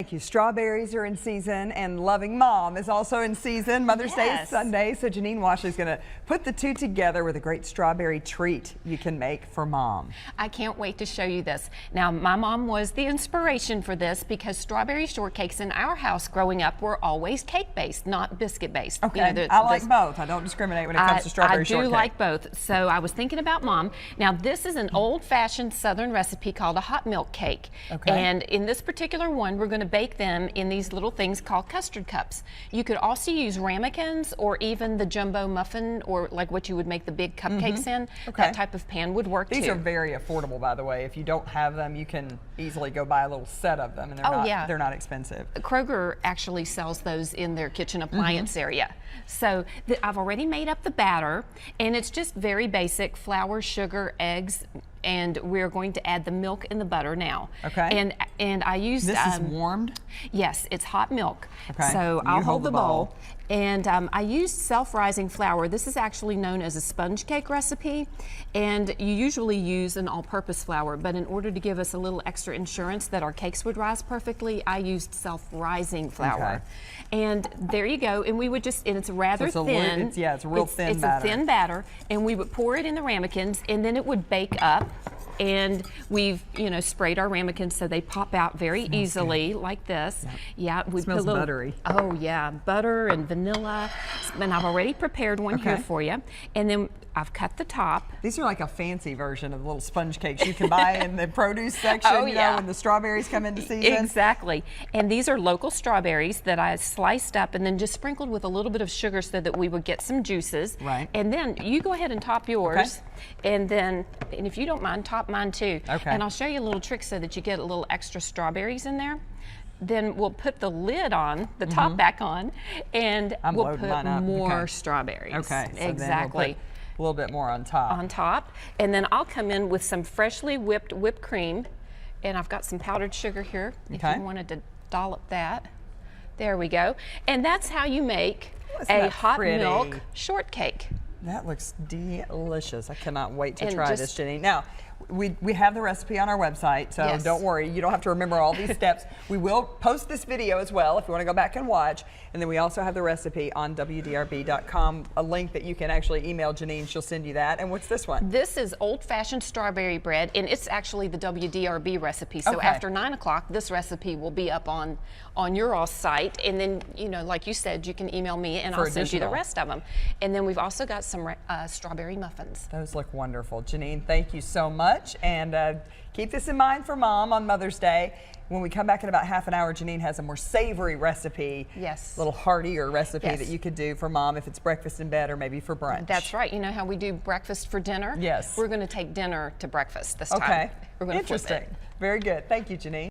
Thank you. Strawberries are in season, and loving mom is also in season. Mother's Day is Sunday, so Janine Washle is going to put the two together with a great strawberry treat you can make for mom. I can't wait to show you this. Now, my mom was the inspiration for this because strawberry shortcakes in our house growing up were always cake-based, not biscuit-based. Okay, you know, I like both. I don't discriminate when it comes to strawberry shortcake. I do like both, so I was thinking about mom. Now, this is an old-fashioned Southern recipe called a hot milk cake. Okay. And in this particular one, we're going to bake them in these little things called custard cups. You could also use ramekins or even the jumbo muffin, or like what you would make the big cupcakes in. Okay. That type of pan would work too. These are very affordable, by the way. If you don't have them, you can easily go buy a little set of them, and they're not expensive. Kroger actually sells those in their kitchen appliance area. So I've already made up the batter, and it's just very basic: flour, sugar, eggs, and we're going to add the milk and the butter now. Okay. And I used this is warmed? Yes, it's hot milk. Okay. So I'll hold the bowl. And I used self-rising flour. This is actually known as a sponge cake recipe, and you usually use an all-purpose flour, but in order to give us a little extra insurance that our cakes would rise perfectly, I used self-rising flour. Okay. And there you go, and we would just, and it's rather thin. It's a real thin batter. It's a thin batter, and we would pour it in the ramekins, and then it would bake up. And we've, sprayed our ramekins so they pop out very easily like this. Yeah, we put a little buttery. Oh yeah, butter and vanilla. And I've already prepared one here for you. And then I've cut the top. These are like a fancy version of little sponge cakes you can buy in the produce section, you know, when the strawberries come into season. Exactly. And these are local strawberries that I sliced up and then just sprinkled with a little bit of sugar so that we would get some juices. Right. And then you go ahead and top yours. And then, and if you don't mind, top mine too. Okay. And I'll show you a little trick so that you get a little extra strawberries in there. Then we'll put the lid on, the top back on, and we'll put more strawberries. Okay. So exactly. A little bit more on top. On top. And then I'll come in with some freshly whipped cream. And I've got some powdered sugar here if you wanted to dollop that. There we go. And that's how you make a hot milk shortcake. That looks delicious. I cannot wait to try this, Janine. Now, we have the recipe on our website, so don't worry. You don't have to remember all these steps. We will post this video as well if you want to go back and watch. And then we also have the recipe on WDRB.com, a link that you can actually email Janine. She'll send you that. And what's this one? This is old-fashioned strawberry bread, and it's actually the WDRB recipe. So after 9 o'clock, this recipe will be up on your all site. And then, like you said, you can email me, and I'll send you the rest of them. And then we've also got some strawberry muffins. Those look wonderful. Janine, thank you so much. And keep this in mind for Mom on Mother's Day. When we come back in about half an hour, Janine has a more savory recipe. Yes. A little heartier recipe that you could do for Mom if it's breakfast in bed or maybe for brunch. That's right. You know how we do breakfast for dinner? Yes. We're going to take dinner to breakfast this time. Okay. We're going to Interesting. Very good. Thank you, Janine.